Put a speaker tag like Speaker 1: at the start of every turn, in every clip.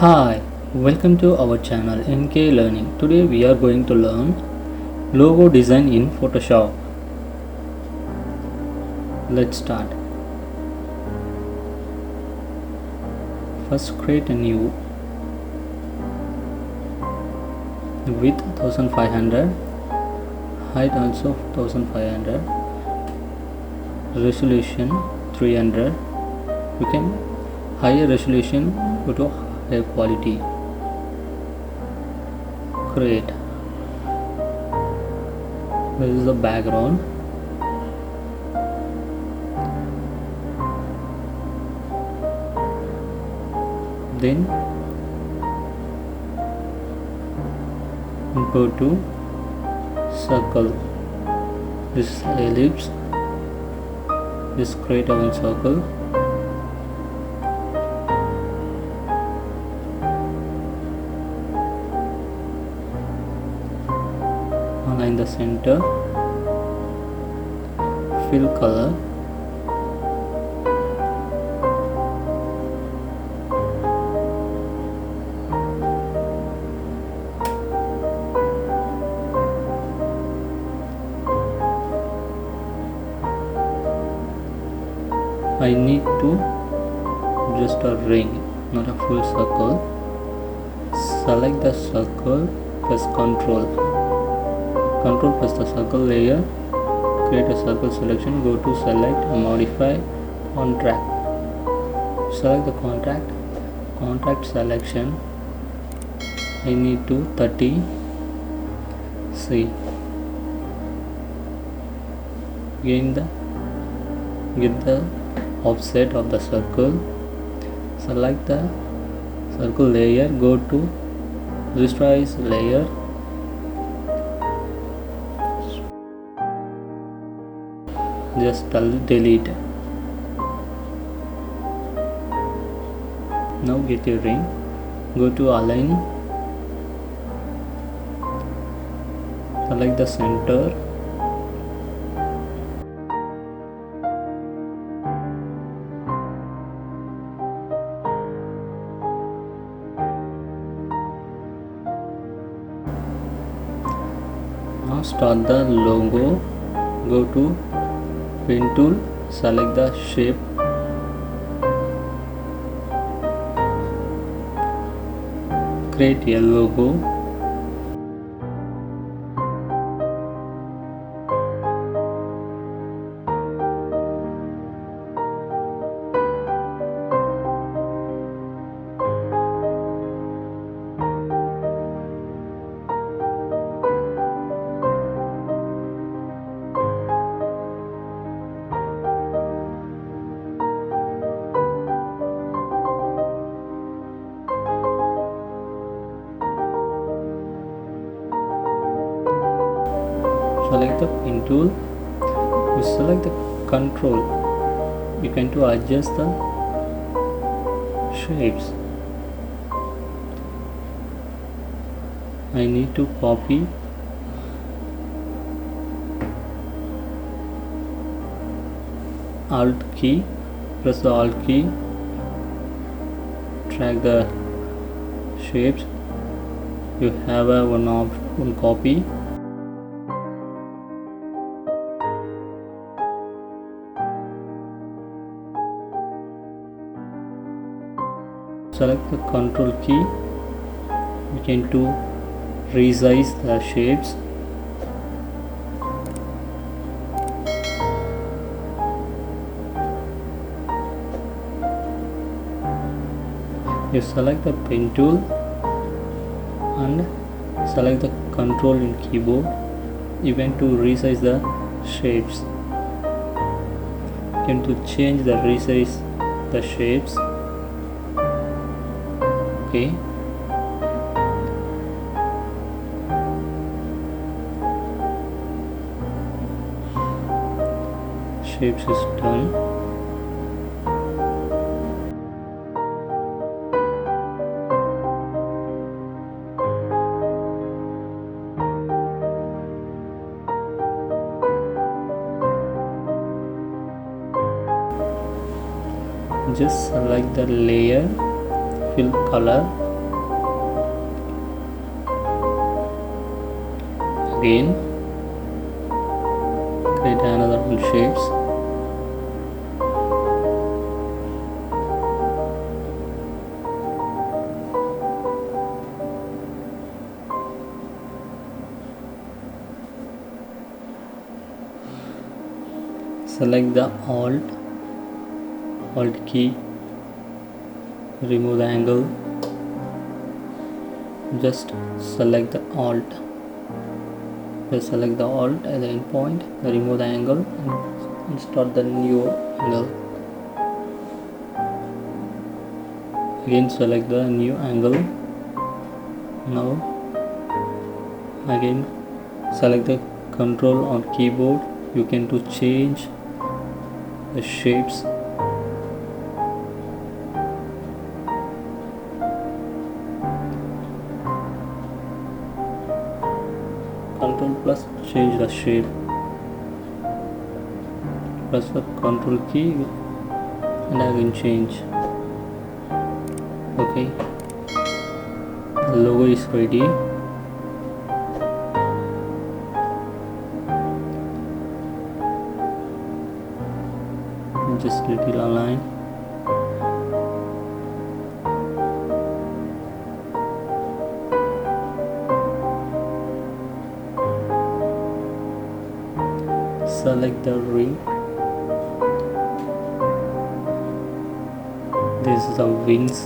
Speaker 1: Hi, welcome to our channel NK Learning. Today we are going to learn logo design in Photoshop. Let's start. First create a new width 1500, height also 1500, resolution 300. You can higher resolution go to higher quality. Create. This is the background. Then go to circle. This is ellipse. Just create one circle. Align the center. Fill color. I need to just a ring, not a full circle. Select the circle, press Ctrl. Ctrl press the circle layer. Create a circle selection. Go to select, modify, contract. Select the contract selection. I need to 30. See. Get the offset of the circle. Select the circle layer, go to resize layer, just delete. Now get your ring, go to align, select the center, now start the logo. Go to pen tool, select the shape, create a logo. Select the pen tool, you select the control, you can to adjust the shapes. I need to copy, Alt key, press the Alt key, drag the shapes. You have a one copy. Select the control key, you can to resize the shapes. You select the pen tool and select the control in keyboard. You can to resize the shapes. You can to change the resize the shapes. Okay. Shapes is done. Just select the layer, fill color, again create another one shapes. Select the alt key, remove the angle, just select the alt, just select the alt at the end point, remove the angle and start the new angle. Again select the new angle. Now again select the control on keyboard, you can to change the shapes. Control plus change the shape, press the control key and again change. Okay, the logo is ready. Just little align. Select the ring. This is the wings.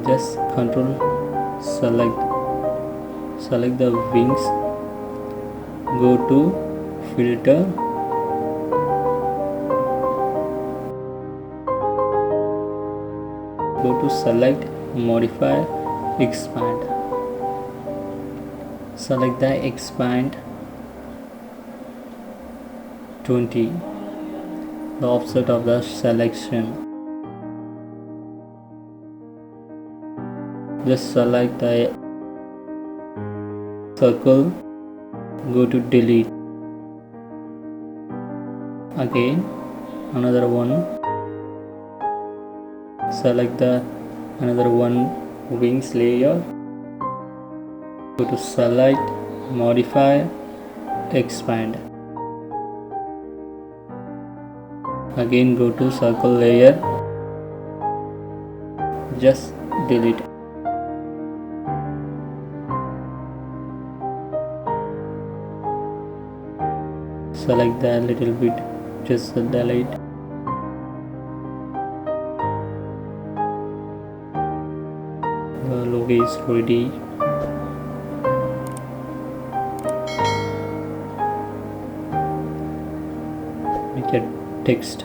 Speaker 1: Just control select the wings, go to filter, go to select, modify, expand. Select the expand 20, the offset of the selection. Just select the circle, go to delete. Again another one, select the another one wings layer, go to select, modify, expand. Again go to circle layer, just delete. Select that little bit, just delete. The logo is ready. Make a text,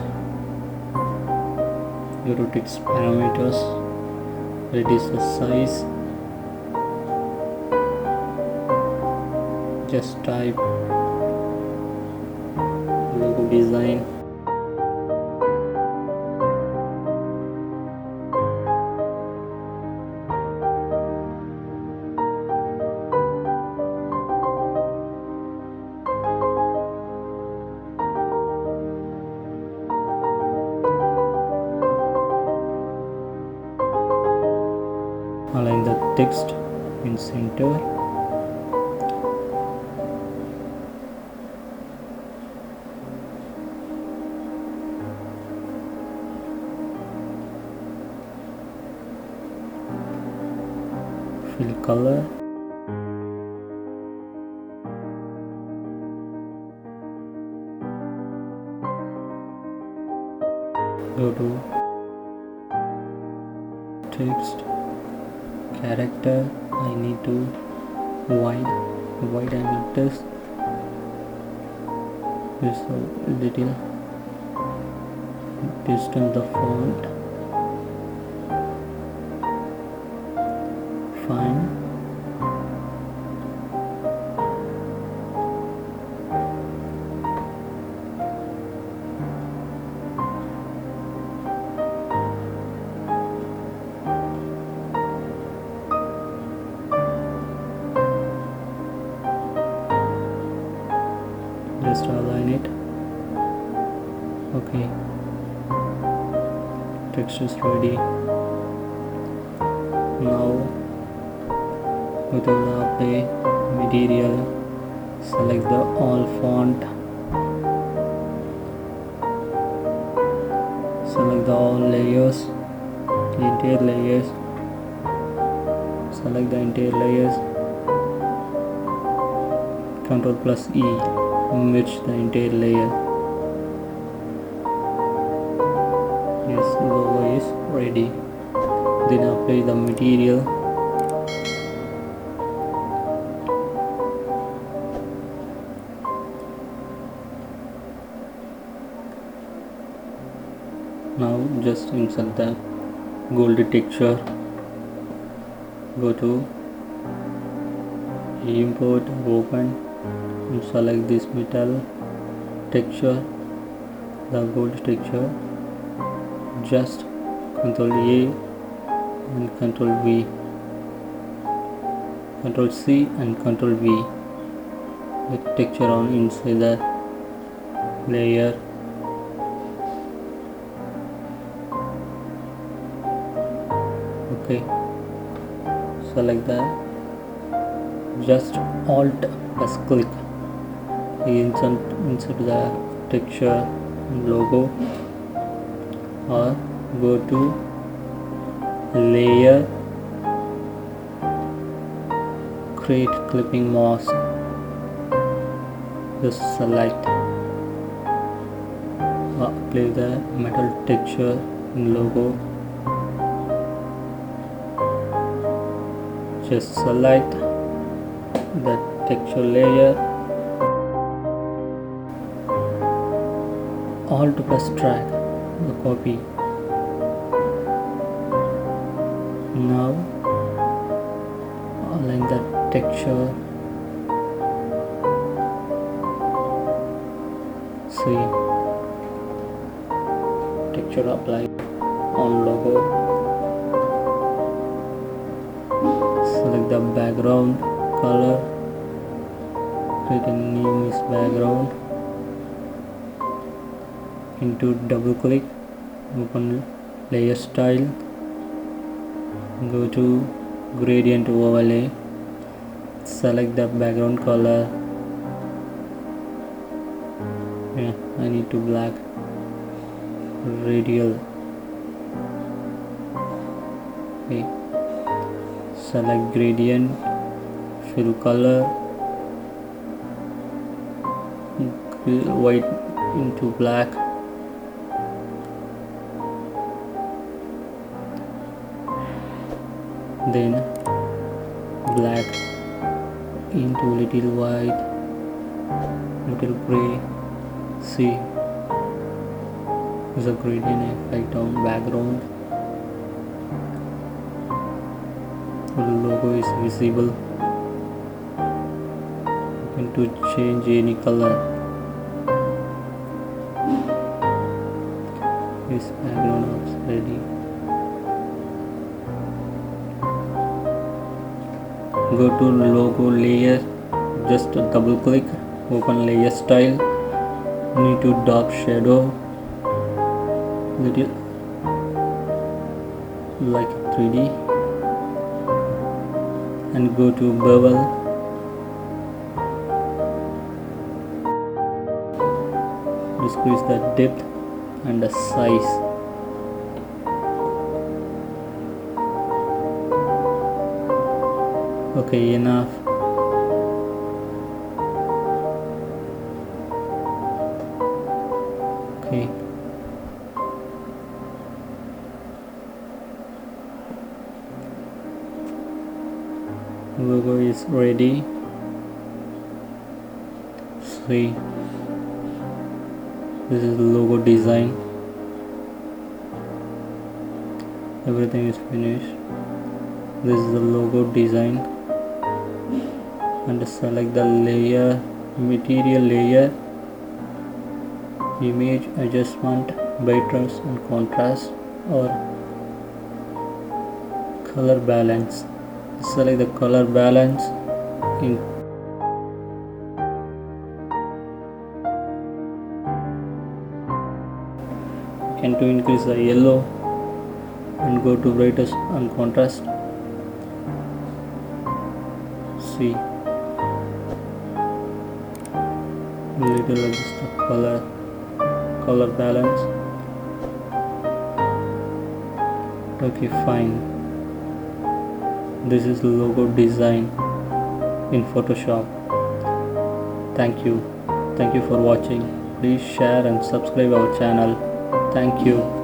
Speaker 1: go to text parameters, reduce the size, just type logo design. Align the text in center. Fill color. Go to text, character. I need to wide angle text. Just a little distance the font. Fine. Just align it. Okay, text is ready. Now go to the play material, select the all font, select the all layers, the entire layers, select the entire layers, Ctrl plus E, merge the entire layer. Yes, logo is ready. Then apply the material. Now just insert the gold texture. Go to import, open, and select this metal texture, the gold texture. Just Ctrl A and Ctrl V, Ctrl C and Ctrl V. The texture on inside the layer. Okay, select that. Just Alt plus click. Insert the texture and logo, or go to layer, create clipping mask. Just select, apply the metal texture and logo. Just select the texture layer, Alt plus drag the copy. Now align the texture. See, texture applied on logo. Select the background color, create a new background. Into double click, open layer style, go to gradient overlay, select the background color. Yeah, I need to black. Radial. Okay. Select gradient, fill color, white into black. Then black into little white, little gray. See, the gradient effect on background. The logo is visible. You can to change any color. This background is ready. Go to logo layer, just double click, open layer style, need to dark shadow, little like 3D, and go to bevel, decrease the depth and the size. Okay, enough. Okay. Logo is ready. See, this is the logo design. Everything is finished. This is the logo design. And select the layer, material layer, image adjustment, brightness and contrast, or color balance. Select the color balance in can to increase the yellow and go to brightness and contrast. See, little adjust the color balance. Okay, fine. This is logo design in Photoshop. Thank you for watching. Please share and subscribe our channel. Thank you.